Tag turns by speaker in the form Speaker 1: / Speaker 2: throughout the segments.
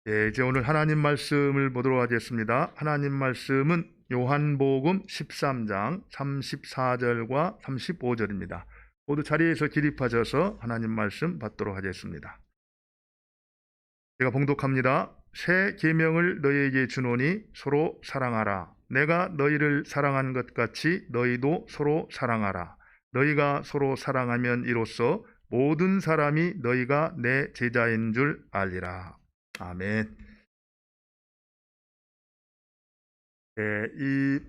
Speaker 1: 이제 오늘 하나님 말씀을 보도록 하겠습니다. 하나님 말씀은 요한복음 13장 34절과 35절입니다. 모두 자리에서 기립하셔서 하나님 말씀 받도록 하겠습니다. 제가 봉독합니다. 새 계명을 너희에게 주노니 서로 사랑하라. 내가 너희를 사랑한 것 같이 너희도 서로 사랑하라. 너희가 서로 사랑하면 이로써 모든 사람이 너희가 내 제자인 줄 알리라. 아멘. 이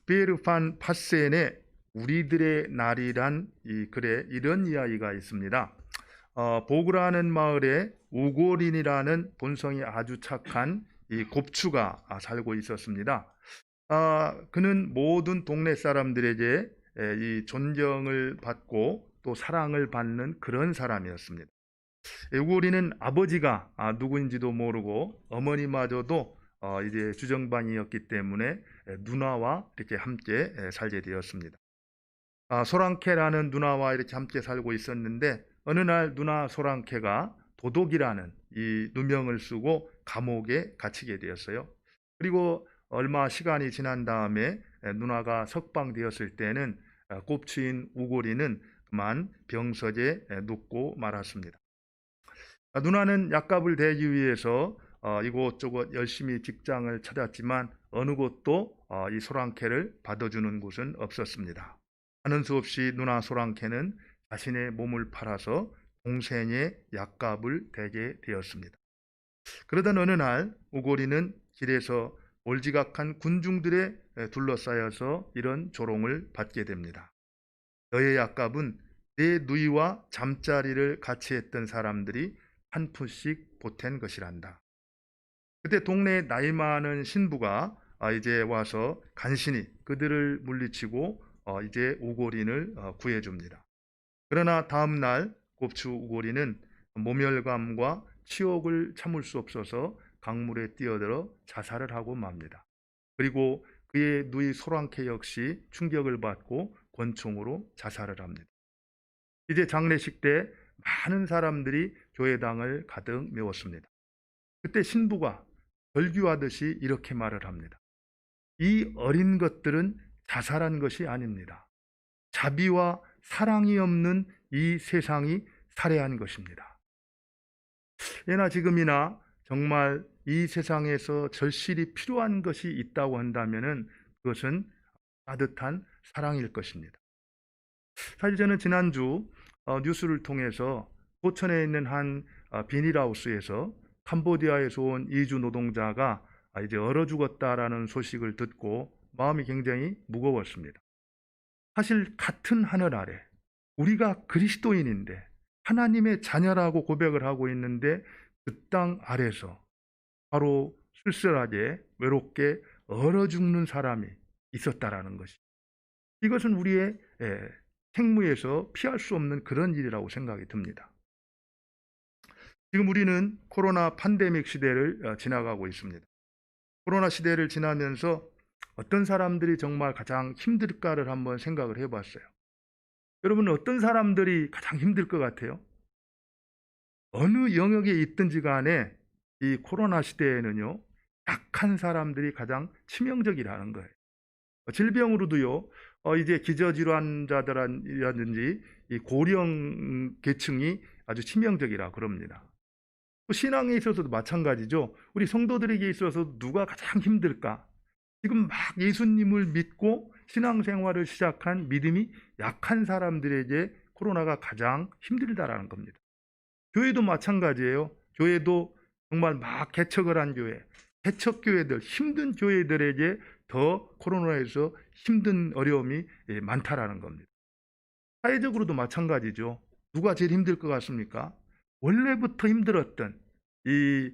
Speaker 1: 베르판 파센의 우리들의 날이란 이 글에 이런 이야기가 있습니다. 보그라는 마을에 우고린이라는 본성이 아주 착한 이 곱추가 살고 있었습니다. 그는 모든 동네 사람들에게 이 존경을 받고 또 사랑을 받는 그런 사람이었습니다. 우고린은 아버지가 누구인지도 모르고 어머니마저도 이제 주정반이었기 때문에 누나와 이렇게 함께 살게 되었습니다. 소랑케라는 누나와 이렇게 함께 살고 있었는데 어느 날 누나 소랑케가 도독이라는 이 누명을 쓰고 감옥에 갇히게 되었어요. 그리고 얼마 시간이 지난 다음에 누나가 석방되었을 때는 곱추인 우고린은 그만 병석에 눕고 말았습니다. 누나는 약값을 대기 위해서 이곳저곳 열심히 직장을 찾았지만 어느 곳도 이 소랑케를 받아주는 곳은 없었습니다. 하는 수 없이 누나 소랑케는 자신의 몸을 팔아서 동생의 약값을 대게 되었습니다. 그러던 어느 날 우고리는 길에서 몰지각한 군중들에 둘러싸여서 이런 조롱을 받게 됩니다. 너의 약값은 내 누이와 잠자리를 같이 했던 사람들이 한 푼씩 보탠 것이란다. 그때 동네에 나이 많은 신부가 이제 와서 간신히 그들을 물리치고 이제 우고린을 구해줍니다. 그러나 다음 날 곱추 우고린은 모멸감과 치욕을 참을 수 없어서 강물에 뛰어들어 자살을 하고 맙니다. 그리고 그의 누이 소랑케 역시 충격을 받고 권총으로 자살을 합니다. 이제 장례식 때 많은 사람들이 교회당을 가득 메웠습니다. 그때 신부가 절규하듯이 이렇게 말을 합니다. 이 어린 것들은 자살한 것이 아닙니다. 자비와 사랑이 없는 이 세상이 살해한 것입니다. 예나 지금이나 정말 이 세상에서 절실히 필요한 것이 있다고 한다면 그것은 따뜻한 사랑일 것입니다. 사실 저는 지난주 뉴스를 통해서 포천에 있는 한 비닐하우스에서 캄보디아에서 온 이주 노동자가 이제 얼어 죽었다라는 소식을 듣고 마음이 굉장히 무거웠습니다. 사실 같은 하늘 아래 우리가 그리스도인인데 하나님의 자녀라고 고백을 하고 있는데 그 땅 아래서 바로 쓸쓸하게 외롭게 얼어 죽는 사람이 있었다라는 것이 이것은 우리의 생무에서 피할 수 없는 그런 일이라고 생각이 듭니다. 지금 우리는 코로나 팬데믹 시대를 지나가고 있습니다. 코로나 시대를 지나면서 어떤 사람들이 정말 가장 힘들까를 한번 생각을 해봤어요. 여러분 어떤 사람들이 가장 힘들 것 같아요? 어느 영역에 있든지 간에 이 코로나 시대에는요, 약한 사람들이 가장 치명적이라는 거예요. 질병으로도요, 이제 기저질환자들이라든지 이 고령 계층이 아주 치명적이라 그럽니다. 신앙에 있어서도 마찬가지죠. 우리 성도들에게 있어서 누가 가장 힘들까? 지금 막 예수님을 믿고 신앙생활을 시작한 믿음이 약한 사람들에게 코로나가 가장 힘들다라는 겁니다. 교회도 마찬가지예요. 교회도 정말 막 개척을 한 교회, 개척교회들, 힘든 교회들에게 더 코로나에서 힘든 어려움이 많다라는 겁니다. 사회적으로도 마찬가지죠. 누가 제일 힘들 것 같습니까? 원래부터 힘들었던 이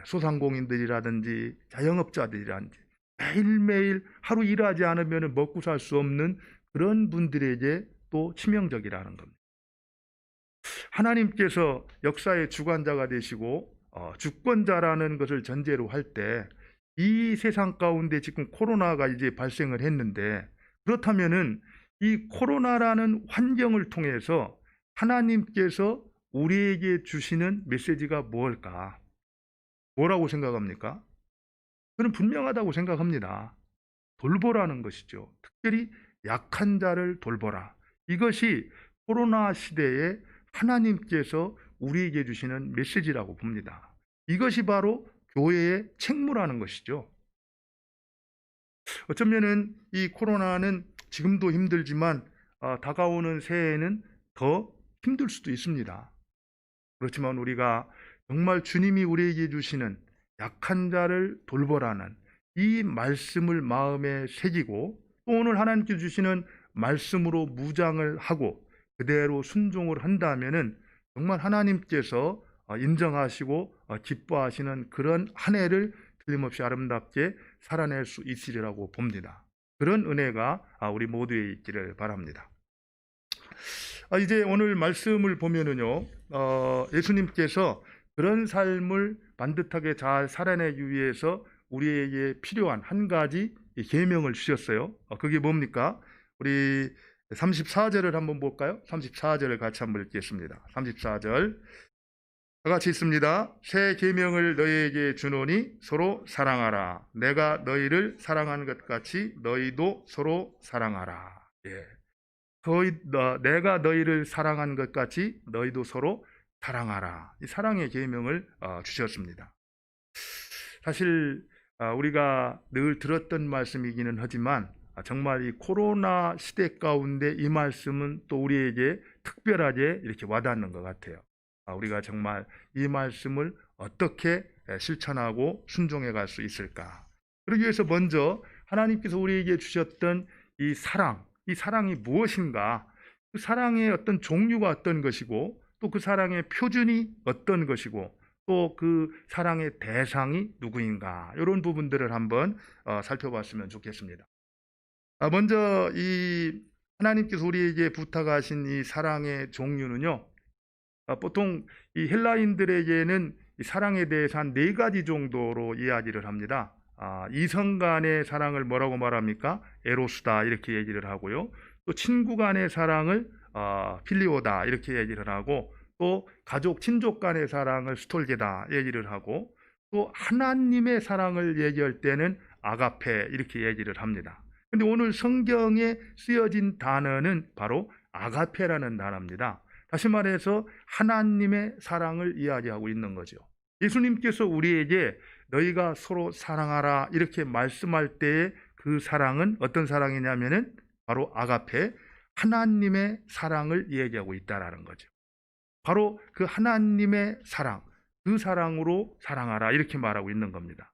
Speaker 1: 소상공인들이라든지 자영업자들이라든지 매일매일 하루 일하지 않으면 먹고 살 수 없는 그런 분들에게 또 치명적이라는 겁니다. 하나님께서 역사의 주관자가 되시고 주권자라는 것을 전제로 할 때 이 세상 가운데 지금 코로나가 이제 발생을 했는데 그렇다면은 이 코로나라는 환경을 통해서 하나님께서 우리에게 주시는 메시지가 무엇일까? 뭐라고 생각합니까? 저는 분명하다고 생각합니다. 돌보라는 것이죠. 특별히 약한 자를 돌보라. 이것이 코로나 시대에 하나님께서 우리에게 주시는 메시지라고 봅니다. 이것이 바로 교회의 책무라는 것이죠. 어쩌면은 이 코로나는 지금도 힘들지만 다가오는 새해에는 더 힘들 수도 있습니다. 그렇지만 우리가 정말 주님이 우리에게 주시는 약한 자를 돌보라는 이 말씀을 마음에 새기고 또 오늘 하나님께 주시는 말씀으로 무장을 하고 그대로 순종을 한다면은 정말 하나님께서 인정하시고 기뻐하시는 그런 한 해를 틀림없이 아름답게 살아낼 수 있으리라고 봅니다. 그런 은혜가 우리 모두에 있기를 바랍니다. 이제 오늘 말씀을 보면은요, 예수님께서 그런 삶을 반듯하게 잘 살아내기 위해서 우리에게 필요한 한 가지 계명을 주셨어요. 그게 뭡니까? 우리 34절을 한번 볼까요? 34절을 같이 한번 읽겠습니다. 34절. 다 같이 있습니다. 새 계명을 너희에게 주노니 서로 사랑하라. 내가 너희를 사랑한 것 같이 너희도 서로 사랑하라. 예. 내가 너희를 사랑한 것 같이 너희도 서로 사랑하라. 이 사랑의 계명을 주셨습니다. 사실 우리가 늘 들었던 말씀이기는 하지만 정말 이 코로나 시대 가운데 이 말씀은 또 우리에게 특별하게 이렇게 와닿는 것 같아요. 우리가 정말 이 말씀을 어떻게 실천하고 순종해 갈 수 있을까? 그러기 위해서 먼저 하나님께서 우리에게 주셨던 이 사랑이 무엇인가? 그 사랑의 어떤 종류가 어떤 것이고 또 그 사랑의 표준이 어떤 것이고 또 그 사랑의 대상이 누구인가? 이런 부분들을 한번 살펴봤으면 좋겠습니다. 먼저 이 하나님께서 우리에게 부탁하신 이 사랑의 종류는요. 보통 이 헬라인들에게는 이 사랑에 대해서 한 4가지 정도로 이야기를 합니다. 이성 간의 사랑을 뭐라고 말합니까? 에로스다 이렇게 얘기를 하고요. 또 친구 간의 사랑을 필리오다 이렇게 얘기를 하고 또 가족, 친족 간의 사랑을 스톨게다 얘기를 하고 또 하나님의 사랑을 얘기할 때는 아가페 이렇게 얘기를 합니다. 근데 오늘 성경에 쓰여진 단어는 바로 아가페라는 단어입니다. 다시 말해서 하나님의 사랑을 이야기하고 있는 거죠. 예수님께서 우리에게 너희가 서로 사랑하라 이렇게 말씀할 때의 그 사랑은 어떤 사랑이냐면은 바로 아가페, 하나님의 사랑을 얘기하고 있다라는 거죠. 바로 그 하나님의 사랑, 그 사랑으로 사랑하라 이렇게 말하고 있는 겁니다.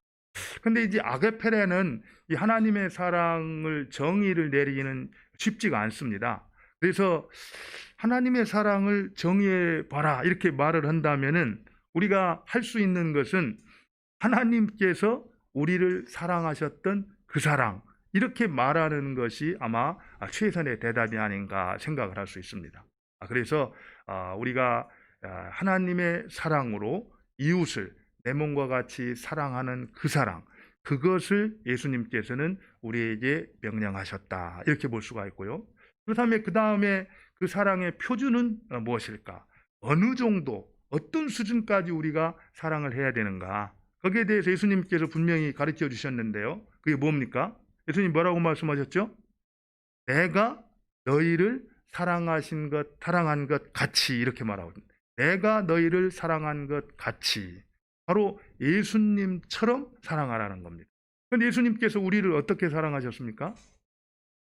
Speaker 1: 근데 이제 아가페라는 이 하나님의 사랑을 정의를 내리기는 쉽지가 않습니다. 그래서 하나님의 사랑을 정의해 봐라 이렇게 말을 한다면은 우리가 할 수 있는 것은 하나님께서 우리를 사랑하셨던 그 사랑 이렇게 말하는 것이 아마 최선의 대답이 아닌가 생각을 할 수 있습니다. 그래서 우리가 하나님의 사랑으로 이웃을 내 몸과 같이 사랑하는 그 사랑, 그것을 예수님께서는 우리에게 명령하셨다 이렇게 볼 수가 있고요. 그렇다면 그 다음에 그 사랑의 표준은 무엇일까? 어느 정도, 어떤 수준까지 우리가 사랑을 해야 되는가? 거기에 대해서 예수님께서 분명히 가르쳐 주셨는데요. 그게 뭡니까? 예수님 뭐라고 말씀하셨죠? 내가 너희를 사랑한 것 같이 이렇게 말하고 있습니다. 내가 너희를 사랑한 것 같이 바로 예수님처럼 사랑하라는 겁니다. 그런데 예수님께서 우리를 어떻게 사랑하셨습니까?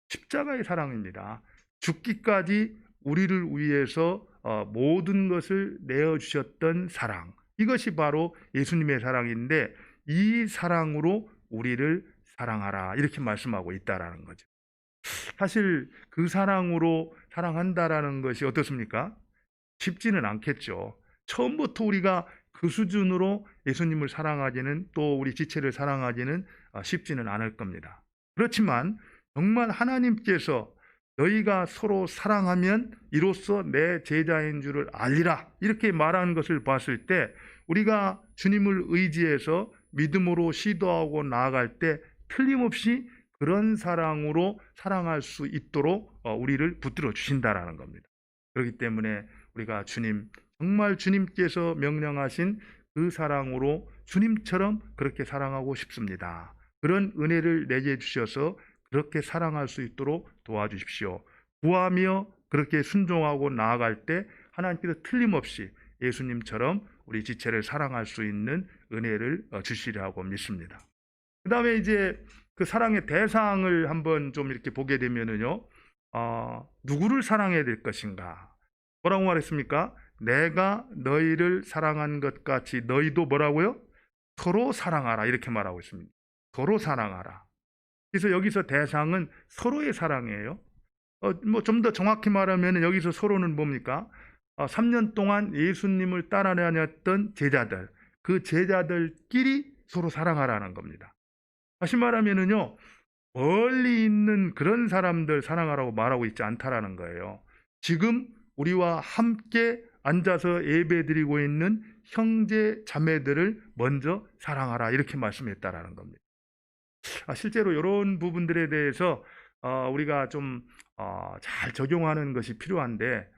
Speaker 1: 십자가의 사랑입니다. 죽기까지 우리를 위해서 모든 것을 내어주셨던 사랑. 이것이 바로 예수님의 사랑인데 이 사랑으로 우리를 사랑하라 이렇게 말씀하고 있다라는 거죠. 사실 그 사랑으로 사랑한다라는 것이 어떻습니까? 쉽지는 않겠죠. 처음부터 우리가 그 수준으로 예수님을 사랑하기는 또 우리 지체를 사랑하기는 쉽지는 않을 겁니다. 그렇지만 정말 하나님께서 너희가 서로 사랑하면 이로써 내 제자인 줄을 알리라 이렇게 말하는 것을 봤을 때 우리가 주님을 의지해서 믿음으로 시도하고 나아갈 때 틀림없이 그런 사랑으로 사랑할 수 있도록 우리를 붙들어 주신다라는 겁니다. 그렇기 때문에 우리가 정말 주님께서 명령하신 그 사랑으로 주님처럼 그렇게 사랑하고 싶습니다. 그런 은혜를 내게 주셔서 그렇게 사랑할 수 있도록 도와주십시오. 구하며 그렇게 순종하고 나아갈 때 하나님께서 틀림없이 예수님처럼 우리 지체를 사랑할 수 있는 은혜를 주시리라고 믿습니다. 그 다음에 이제 그 사랑의 대상을 한번 좀 이렇게 보게 되면은요, 누구를 사랑해야 될 것인가? 뭐라고 말했습니까? 내가 너희를 사랑한 것 같이 너희도 뭐라고요? 서로 사랑하라. 이렇게 말하고 있습니다. 서로 사랑하라. 그래서 여기서 대상은 서로의 사랑이에요. 뭐 좀 더 정확히 말하면 여기서 서로는 뭡니까? 3년 동안 예수님을 따라다녔던 제자들, 그 제자들끼리 서로 사랑하라는 겁니다. 다시 말하면은요, 멀리 있는 그런 사람들 사랑하라고 말하고 있지 않다라는 거예요. 지금 우리와 함께 앉아서 예배드리고 있는 형제 자매들을 먼저 사랑하라 이렇게 말씀했다라는 겁니다. 실제로 이런 부분들에 대해서 우리가 좀 잘 적용하는 것이 필요한데,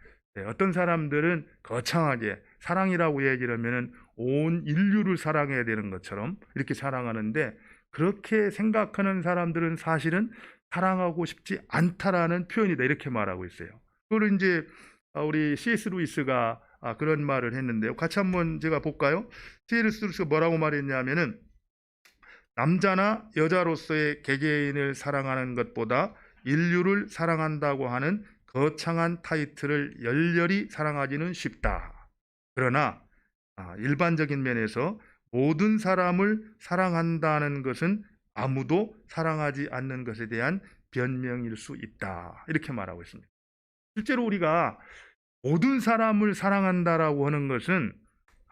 Speaker 1: 어떤 사람들은 거창하게 사랑이라고 얘기를 하면은 온 인류를 사랑해야 되는 것처럼 이렇게 사랑하는데, 그렇게 생각하는 사람들은 사실은 사랑하고 싶지 않다라는 표현이다 이렇게 말하고 있어요. 그걸 이제 우리 C.S. 루이스가 그런 말을 했는데요. 같이 한번 제가 볼까요? C.S. 루이스가 뭐라고 말했냐면은, 남자나 여자로서의 개개인을 사랑하는 것보다 인류를 사랑한다고 하는 거창한 타이틀을 열렬히 사랑하기는 쉽다. 그러나 일반적인 면에서 모든 사람을 사랑한다는 것은 아무도 사랑하지 않는 것에 대한 변명일 수 있다. 이렇게 말하고 있습니다. 실제로 우리가 모든 사람을 사랑한다라고 하는 것은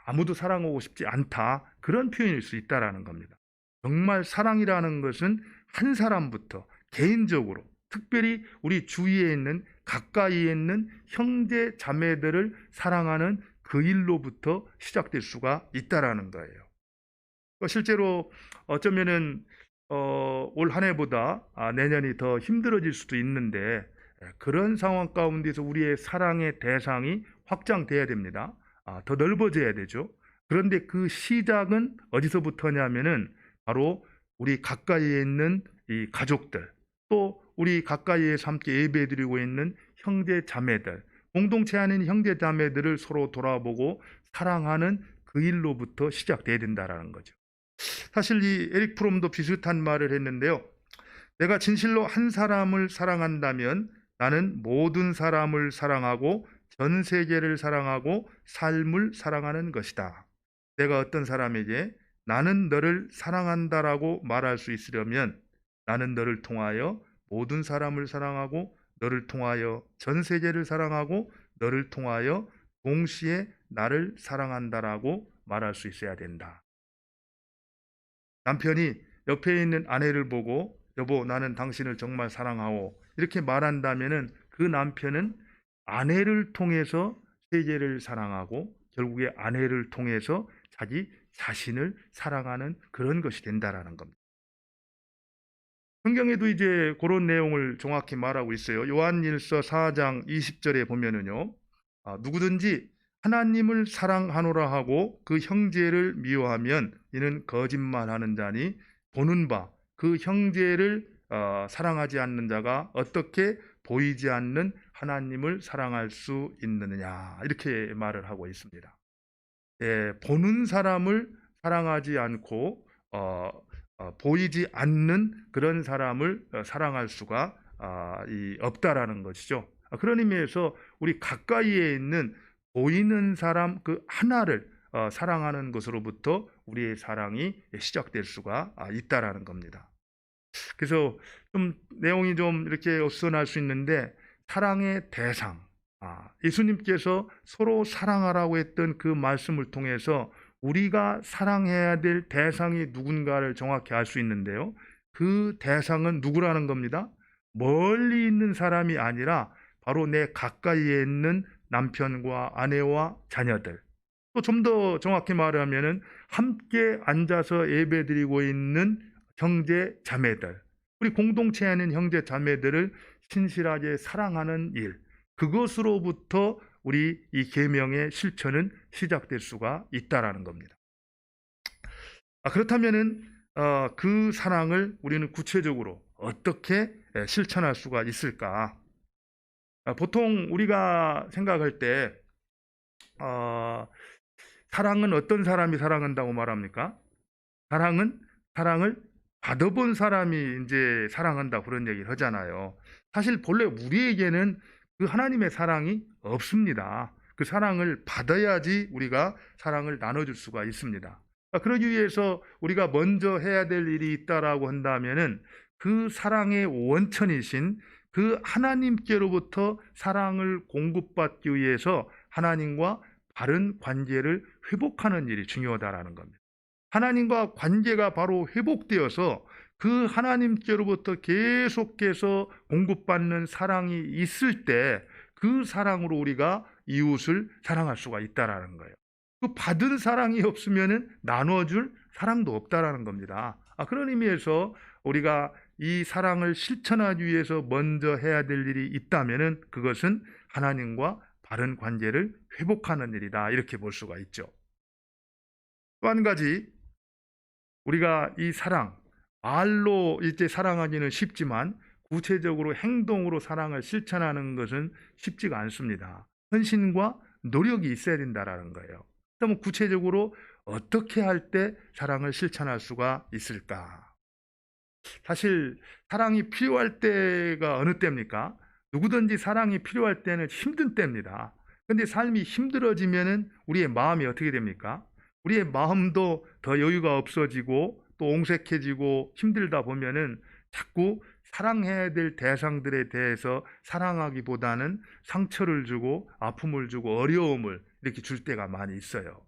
Speaker 1: 아무도 사랑하고 싶지 않다. 그런 표현일 수 있다라는 겁니다. 정말 사랑이라는 것은 한 사람부터 개인적으로, 특별히 우리 주위에 있는 가까이에 있는 형제 자매들을 사랑하는 그 일로부터 시작될 수가 있다라는 거예요. 실제로 어쩌면은 올 한 해보다 내년이 더 힘들어질 수도 있는데, 그런 상황 가운데서 우리의 사랑의 대상이 확장돼야 됩니다. 더 넓어져야 되죠. 그런데 그 시작은 어디서부터냐면은 바로 우리 가까이에 있는 이 가족들, 또 우리 가까이에서 함께 예배드리고 있는 형제 자매들, 공동체 안에 있는 형제 자매들을 서로 돌아보고 사랑하는 그 일로부터 시작돼야 된다라는 거죠. 사실 이 에릭 프롬도 비슷한 말을 했는데요. 내가 진실로 한 사람을 사랑한다면 나는 모든 사람을 사랑하고 전 세계를 사랑하고 삶을 사랑하는 것이다. 내가 어떤 사람에게 나는 너를 사랑한다라고 말할 수 있으려면 나는 너를 통하여 모든 사람을 사랑하고 너를 통하여 전 세계를 사랑하고 너를 통하여 동시에 나를 사랑한다라고 말할 수 있어야 된다. 남편이 옆에 있는 아내를 보고 여보 나는 당신을 정말 사랑하오 이렇게 말한다면은 그 남편은 아내를 통해서 세계를 사랑하고 결국에 아내를 통해서 자기 자신을 사랑하는 그런 것이 된다라는 겁니다. 성경에도 이제 그런 내용을 정확히 말하고 있어요. 요한일서 4장 20절에 보면은요. 누구든지 하나님을 사랑하노라 하고 그 형제를 미워하면 이는 거짓말하는 자니 보는 바 그 형제를 사랑하지 않는 자가 어떻게 보이지 않는 하나님을 사랑할 수 있느냐 이렇게 말을 하고 있습니다. 보는 사람을 사랑하지 않고 보이지 않는 그런 사람을 사랑할 수가 없다라는 것이죠. 그런 의미에서 우리 가까이에 있는 보이는 사람 그 하나를 사랑하는 것으로부터 우리의 사랑이 시작될 수가 있다라는 겁니다. 그래서 좀 내용이 좀 이렇게 어수선할 수 있는데, 사랑의 대상, 예수님께서 서로 사랑하라고 했던 그 말씀을 통해서 우리가 사랑해야 될 대상이 누군가를 정확히 알 수 있는데요. 그 대상은 누구라는 겁니다. 멀리 있는 사람이 아니라 바로 내 가까이에 있는 남편과 아내와 자녀들, 또 좀 더 정확히 말하면은 함께 앉아서 예배드리고 있는 형제 자매들, 우리 공동체에 있는 형제 자매들을 신실하게 사랑하는 일, 그것으로부터 우리 이 계명의 실천은 시작될 수가 있다라는 겁니다. 그렇다면은 그 사랑을 우리는 구체적으로 어떻게 실천할 수가 있을까? 보통 우리가 생각할 때 어, 사랑은 어떤 사람이 사랑한다고 말합니까? 사랑은 사랑을 받아본 사람이 이제 사랑한다 그런 얘기를 하잖아요. 사실 본래 우리에게는 그 하나님의 사랑이 없습니다. 그 사랑을 받아야지 우리가 사랑을 나눠줄 수가 있습니다. 그러기 위해서 우리가 먼저 해야 될 일이 있다라고 한다면은 그 사랑의 원천이신 그 하나님께로부터 사랑을 공급받기 위해서 하나님과 바른 관계를 회복하는 일이 중요하다라는 겁니다. 하나님과 관계가 바로 회복되어서 그 하나님께로부터 계속해서 공급받는 사랑이 있을 때 그 사랑으로 우리가 이웃을 사랑할 수가 있다라는 거예요. 그 받은 사랑이 없으면 나눠줄 사랑도 없다라는 겁니다. 그런 의미에서 우리가 이 사랑을 실천하기 위해서 먼저 해야 될 일이 있다면은 그것은 하나님과 바른 관계를 회복하는 일이다. 이렇게 볼 수가 있죠. 또 한 가지 우리가 이 사랑, 말로 이제 사랑하기는 쉽지만 구체적으로 행동으로 사랑을 실천하는 것은 쉽지가 않습니다. 헌신과 노력이 있어야 된다라는 거예요. 그러면 구체적으로 어떻게 할 때 사랑을 실천할 수가 있을까? 사실 사랑이 필요할 때가 어느 때입니까? 누구든지 사랑이 필요할 때는 힘든 때입니다. 근데 삶이 힘들어지면은 우리의 마음이 어떻게 됩니까? 우리의 마음도 더 여유가 없어지고 또 옹색해지고 힘들다 보면은 자꾸 사랑해야 될 대상들에 대해서 사랑하기보다는 상처를 주고 아픔을 주고 어려움을 이렇게 줄 때가 많이 있어요.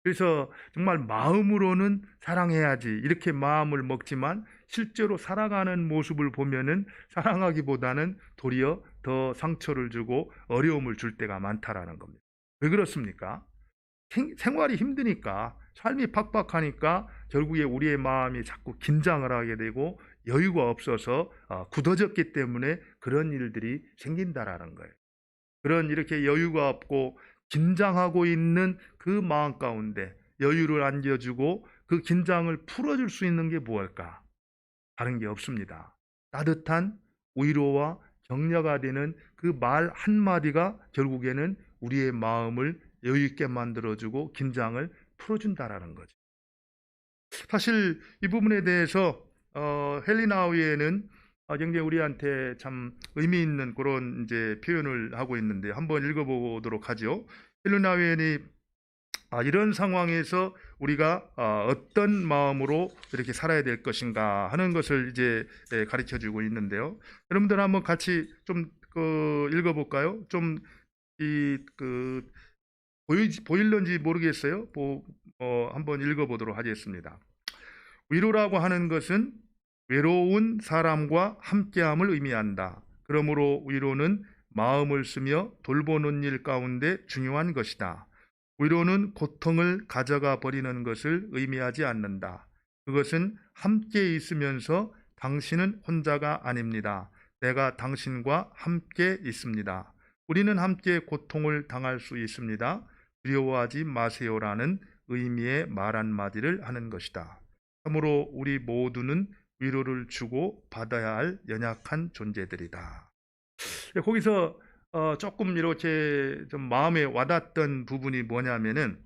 Speaker 1: 그래서 정말 마음으로는 사랑해야지 이렇게 마음을 먹지만 실제로 살아가는 모습을 보면은 사랑하기보다는 도리어 더 상처를 주고 어려움을 줄 때가 많다라는 겁니다. 왜 그렇습니까? 생활이 힘드니까 삶이 팍팍하니까 결국에 우리의 마음이 자꾸 긴장을 하게 되고 여유가 없어서 굳어졌기 때문에 그런 일들이 생긴다라는 거예요. 그런 이렇게 여유가 없고 긴장하고 있는 그 마음 가운데 여유를 안겨주고 그 긴장을 풀어줄 수 있는 게 무엇일까? 다른 게 없습니다. 따뜻한 위로와 격려가 되는 그 말 한마디가 결국에는 우리의 마음을 여유 있게 만들어주고 긴장을 풀어준다라는 거죠. 사실 이 부분에 대해서 헬리나우에는 굉장히 우리한테 참 의미 있는 그런 이제 표현을 하고 있는데 한번 읽어보도록 하죠. 헬리나우엔이 이런 상황에서 우리가 어떤 마음으로 이렇게 살아야 될 것인가 하는 것을 이제 가르쳐 주고 있는데요. 여러분들 한번 같이 좀 읽어볼까요? 좀 보일런지 모르겠어요. 한번 읽어보도록 하겠습니다. 위로라고 하는 것은 외로운 사람과 함께함을 의미한다. 그러므로 위로는 마음을 쓰며 돌보는 일 가운데 중요한 것이다. 위로는 고통을 가져가 버리는 것을 의미하지 않는다. 그것은 함께 있으면서 당신은 혼자가 아닙니다. 내가 당신과 함께 있습니다. 우리는 함께 고통을 당할 수 있습니다. 두려워하지 마세요라는 의미의 말 한마디를 하는 것이다. 참으로 우리 모두는 위로를 주고 받아야 할 연약한 존재들이다. 거기서 조금 이렇게 좀 마음에 와닿던 부분이 뭐냐면은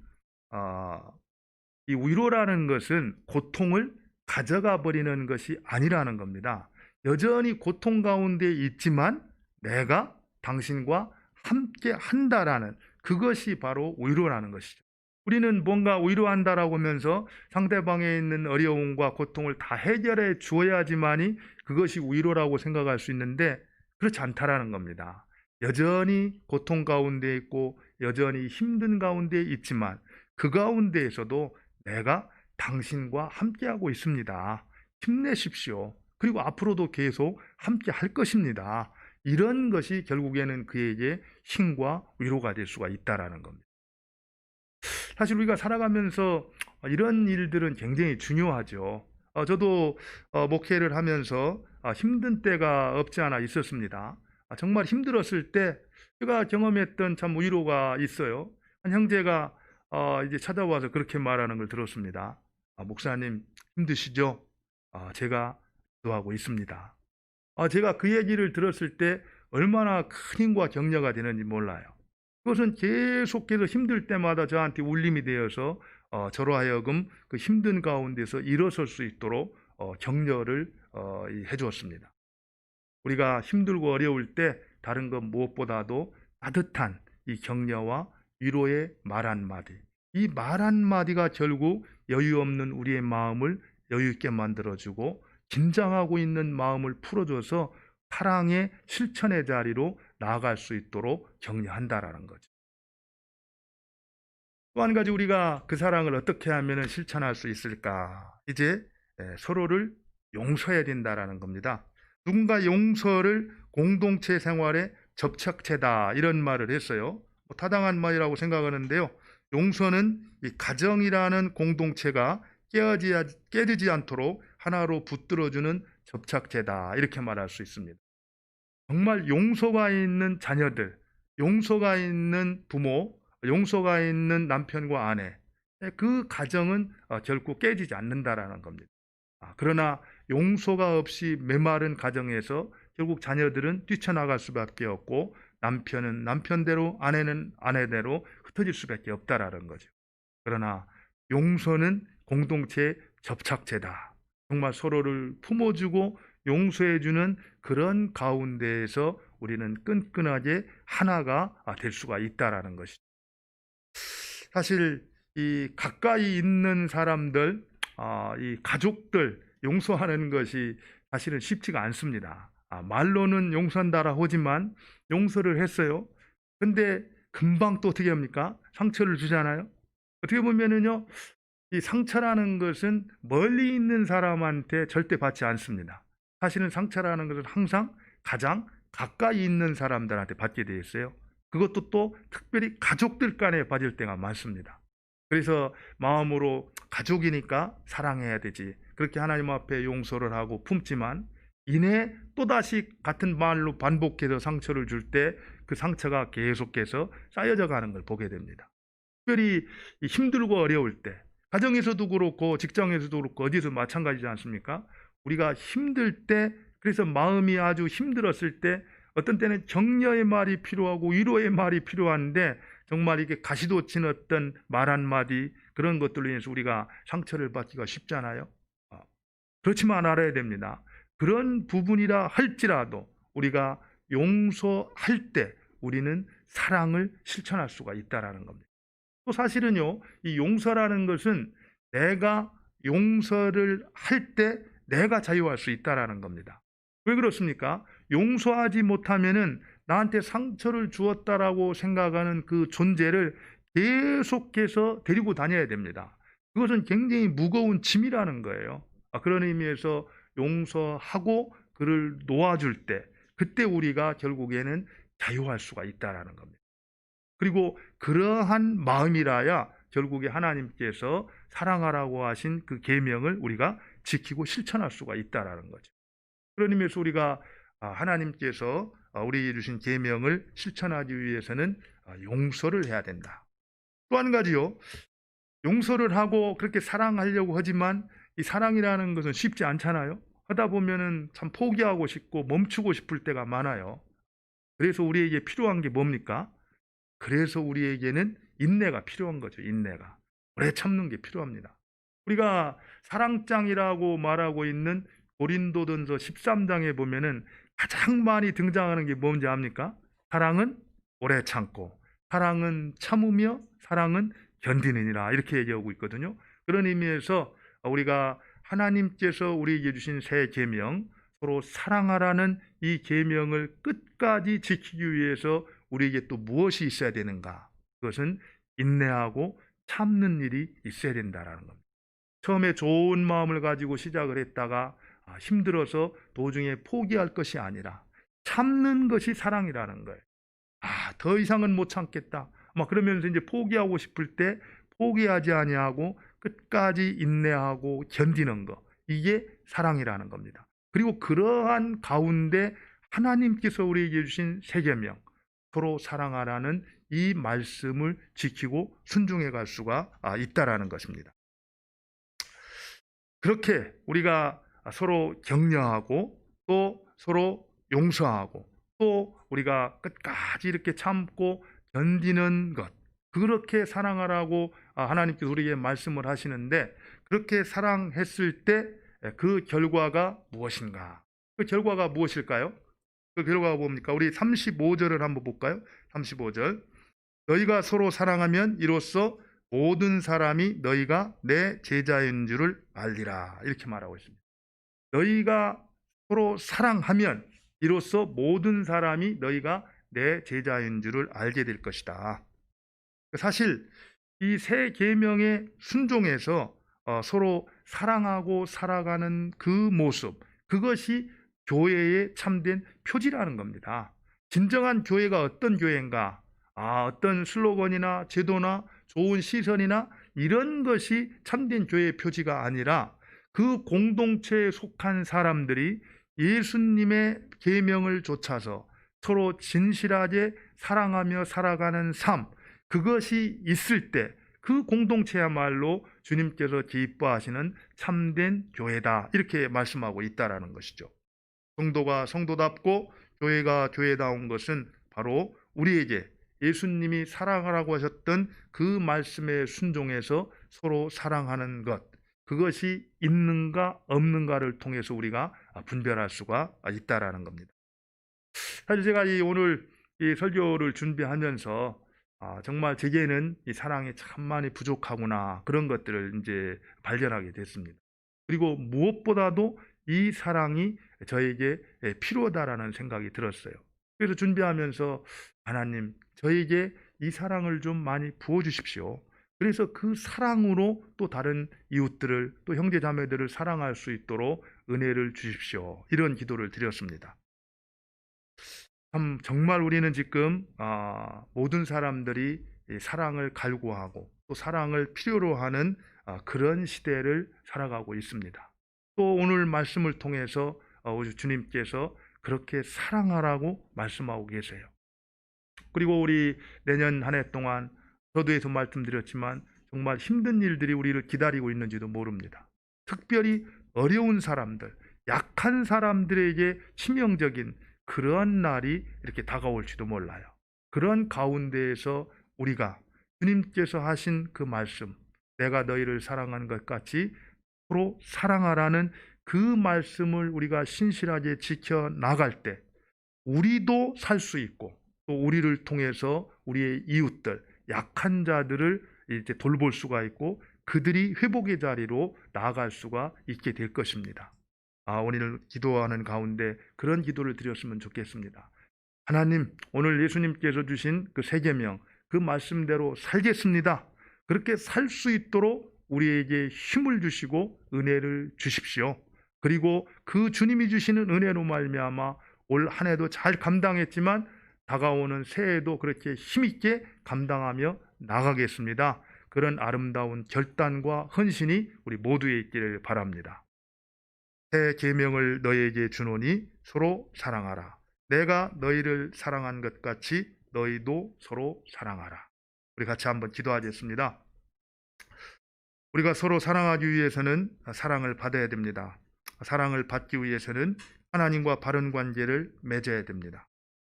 Speaker 1: 이 위로라는 것은 고통을 가져가 버리는 것이 아니라는 겁니다. 여전히 고통 가운데 있지만 내가 당신과 함께 한다라는 그것이 바로 위로라는 것이죠. 우리는 뭔가 위로한다라고 하면서 상대방에 있는 어려움과 고통을 다 해결해 주어야지만이 그것이 위로라고 생각할 수 있는데 그렇지 않다라는 겁니다. 여전히 고통 가운데 있고 여전히 힘든 가운데 있지만 그 가운데에서도 내가 당신과 함께하고 있습니다. 힘내십시오. 그리고 앞으로도 계속 함께 할 것입니다. 이런 것이 결국에는 그에게 힘과 위로가 될 수가 있다라는 겁니다. 사실 우리가 살아가면서 이런 일들은 굉장히 중요하죠. 저도 목회를 하면서 힘든 때가 없지 않아 있었습니다. 정말 힘들었을 때 제가 경험했던 참 위로가 있어요. 한 형제가 이제 찾아와서 그렇게 말하는 걸 들었습니다. 목사님 힘드시죠? 제가 기도하고 있습니다. 제가 그 얘기를 들었을 때 얼마나 큰 힘과 격려가 되는지 몰라요. 그것은 계속해서 힘들 때마다 저한테 울림이 되어서 저로 하여금 그 힘든 가운데서 일어설 수 있도록 격려를 해주었습니다. 우리가 힘들고 어려울 때 다른 것 무엇보다도 따뜻한 이 격려와 위로의 말 한마디, 이 말 한마디가 결국 여유 없는 우리의 마음을 여유 있게 만들어주고 긴장하고 있는 마음을 풀어줘서 사랑의 실천의 자리로 나아갈 수 있도록 격려한다라는 거죠. 또 한 가지 우리가 그 사랑을 어떻게 하면 실천할 수 있을까? 이제 서로를 용서해야 된다라는 겁니다. 누군가 용서를 공동체 생활의 접착제다 이런 말을 했어요. 타당한 말이라고 생각하는데요. 용서는 이 가정이라는 공동체가 깨지지 않도록 하나로 붙들어주는 접착제다 이렇게 말할 수 있습니다. 정말 용서가 있는 자녀들, 용서가 있는 부모, 용서가 있는 남편과 아내, 그 가정은 결코 깨지지 않는다라는 겁니다. 그러나 용서가 없이 메마른 가정에서 결국 자녀들은 뛰쳐나갈 수밖에 없고 남편은 남편대로 아내는 아내대로 흩어질 수밖에 없다라는 거죠. 그러나 용서는 공동체의 접착제다. 정말 서로를 품어주고 용서해주는 그런 가운데에서 우리는 끈끈하게 하나가 될 수가 있다라는 것이죠. 사실 이 가까이 있는 사람들, 이 가족들 용서하는 것이 사실은 쉽지가 않습니다. 말로는 용서한다라 하지만 용서를 했어요. 근데 금방 또 어떻게 합니까? 상처를 주잖아요. 어떻게 보면은요, 이 상처라는 것은 멀리 있는 사람한테 절대 받지 않습니다. 사실은 상처라는 것은 항상 가장 가까이 있는 사람들한테 받게 되어 있어요. 그것도 또 특별히 가족들 간에 받을 때가 많습니다. 그래서 마음으로 가족이니까 사랑해야 되지. 그렇게 하나님 앞에 용서를 하고 품지만 이내 또다시 같은 말로 반복해서 상처를 줄 때 그 상처가 계속해서 쌓여져 가는 걸 보게 됩니다. 특별히 힘들고 어려울 때 가정에서도 그렇고 직장에서도 그렇고 어디서 마찬가지지 않습니까? 우리가 힘들 때 그래서 마음이 아주 힘들었을 때 어떤 때는 격려의 말이 필요하고 위로의 말이 필요한데 정말 이게 가시돋친 어떤 말 한마디 그런 것들로 인해서 우리가 상처를 받기가 쉽잖아요. 그렇지만 알아야 됩니다. 그런 부분이라 할지라도 우리가 용서할 때 우리는 사랑을 실천할 수가 있다는 겁니다. 또 사실은요, 이 용서라는 것은 내가 용서를 할 때 내가 자유할 수 있다는 겁니다. 왜 그렇습니까? 용서하지 못하면은 나한테 상처를 주었다라고 생각하는 그 존재를 계속해서 데리고 다녀야 됩니다. 그것은 굉장히 무거운 짐이라는 거예요. 그런 의미에서 용서하고 그를 놓아줄 때 그때 우리가 결국에는 자유할 수가 있다는 겁니다. 그리고 그러한 마음이라야 결국에 하나님께서 사랑하라고 하신 그 계명을 우리가 지키고 실천할 수가 있다는 거죠. 그런 의미에서 우리가 하나님께서 우리에게 주신 계명을 실천하기 위해서는 용서를 해야 된다. 또 한 가지요. 용서를 하고 그렇게 사랑하려고 하지만 이 사랑이라는 것은 쉽지 않잖아요. 하다 보면은 참 포기하고 싶고 멈추고 싶을 때가 많아요. 그래서 우리에게 필요한 게 뭡니까? 그래서 우리에게는 인내가 필요한 거죠. 인내가. 오래 참는 게 필요합니다. 우리가 사랑장이라고 말하고 있는 고린도전서 13장에 보면은 가장 많이 등장하는 게 뭔지 압니까? 사랑은 오래 참고, 사랑은 참으며, 사랑은 견디느니라 이렇게 얘기하고 있거든요. 그런 의미에서 우리가 하나님께서 우리에게 주신 새 계명, 서로 사랑하라는 이 계명을 끝까지 지키기 위해서 우리에게 또 무엇이 있어야 되는가? 그것은 인내하고 참는 일이 있어야 된다는 겁니다. 처음에 좋은 마음을 가지고 시작을 했다가 힘들어서 도중에 포기할 것이 아니라 참는 것이 사랑이라는 거예요. 더 이상은 못 참겠다. 그러면서 이제 포기하고 싶을 때 포기하지 아니하고 끝까지 인내하고 견디는 거. 이게 사랑이라는 겁니다. 그리고 그러한 가운데 하나님께서 우리에게 주신 새 계명, 서로 사랑하라는 이 말씀을 지키고 순종해 갈 수가 있다라는 것입니다. 그렇게 우리가 서로 격려하고 또 서로 용서하고 또 우리가 끝까지 이렇게 참고 견디는 것, 그렇게 사랑하라고 하나님께서 우리에게 말씀을 하시는데, 그렇게 사랑했을 때 그 결과가 무엇인가? 그 결과가 무엇일까요? 그 결과가 뭡니까? 우리 35절을 한번 볼까요? 35절. 너희가 서로 사랑하면 이로써 모든 사람이 너희가 내 제자인 줄을 알리라. 이렇게 말하고 있습니다. 너희가 서로 사랑하면 이로써 모든 사람이 너희가 내 제자인 줄을 알게 될 것이다. 사실 이 세 계명에 순종해서 서로 사랑하고 살아가는 그 모습, 그것이 교회의 참된 표지라는 겁니다. 진정한 교회가 어떤 교회인가? 어떤 슬로건이나 제도나 좋은 시선이나 이런 것이 참된 교회의 표지가 아니라, 그 공동체에 속한 사람들이 예수님의 계명을 좇아서 서로 진실하게 사랑하며 살아가는 삶, 그것이 있을 때 그 공동체야말로 주님께서 기뻐하시는 참된 교회다, 이렇게 말씀하고 있다라는 것이죠. 성도가 성도답고 교회가 교회다운 것은 바로 우리에게 예수님이 사랑하라고 하셨던 그 말씀에 순종해서 서로 사랑하는 것, 그것이 있는가 없는가를 통해서 우리가 분별할 수가 있다라는 겁니다. 사실 제가 오늘 이 설교를 준비하면서 정말 제게는 이 사랑이 참 많이 부족하구나, 그런 것들을 이제 발견하게 됐습니다. 그리고 무엇보다도 이 사랑이 저에게 필요하다라는 생각이 들었어요. 그래서 준비하면서 하나님, 저에게 이 사랑을 좀 많이 부어주십시오. 그래서 그 사랑으로 또 다른 이웃들을, 또 형제 자매들을 사랑할 수 있도록 은혜를 주십시오. 이런 기도를 드렸습니다. 정말 우리는 지금 모든 사람들이 사랑을 갈구하고 또 사랑을 필요로 하는 그런 시대를 살아가고 있습니다. 또 오늘 말씀을 통해서 우리 주님께서 그렇게 사랑하라고 말씀하고 계세요. 그리고 우리 내년 한 해 동안 저도에서 말씀드렸지만 정말 힘든 일들이 우리를 기다리고 있는지도 모릅니다. 특별히 어려운 사람들, 약한 사람들에게 치명적인 그러한 날이 이렇게 다가올지도 몰라요. 그런 가운데에서 우리가 주님께서 하신 그 말씀, 내가 너희를 사랑하는 것 같이 서로 사랑하라는 그 말씀을 우리가 신실하게 지켜나갈 때 우리도 살 수 있고, 또 우리를 통해서 우리의 이웃들, 약한 자들을 이제 돌볼 수가 있고, 그들이 회복의 자리로 나아갈 수가 있게 될 것입니다. 오늘 기도하는 가운데 그런 기도를 드렸으면 좋겠습니다. 하나님, 오늘 예수님께서 주신 그 세 계명, 그 말씀대로 살겠습니다. 그렇게 살 수 있도록 우리에게 힘을 주시고 은혜를 주십시오. 그리고 그 주님이 주시는 은혜로 말미암아 올 한 해도 잘 감당했지만 다가오는 새해도 그렇게 힘있게 감당하며 나가겠습니다. 그런 아름다운 결단과 헌신이 우리 모두에 있기를 바랍니다. 새 계명을 너희에게 주노니 서로 사랑하라. 내가 너희를 사랑한 것 같이 너희도 서로 사랑하라. 우리 같이 한번 기도하겠습니다. 우리가 서로 사랑하기 위해서는 사랑을 받아야 됩니다. 사랑을 받기 위해서는 하나님과 바른 관계를 맺어야 됩니다.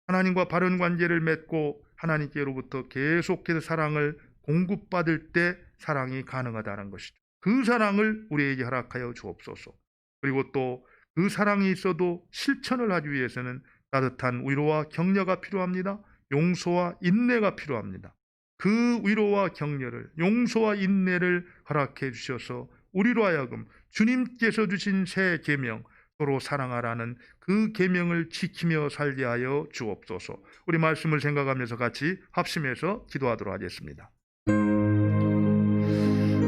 Speaker 1: 하나님과 바른 관계를 맺고 하나님께로부터 계속해서 사랑을 공급받을 때 사랑이 가능하다는 것이죠. 그 사랑을 우리에게 허락하여 주옵소서. 그리고 또 그 사랑이 있어도 실천을 하기 위해서는 따뜻한 위로와 격려가 필요합니다. 용서와 인내가 필요합니다. 그 위로와 격려를, 용서와 인내를 허락해 주셔서 우리로 하여금 주님께서 주신 새 계명, 서로 사랑하라는 그 계명을 지키며 살게 하여 주옵소서. 우리 말씀을 생각하면서 같이 합심해서 기도하도록 하겠습니다.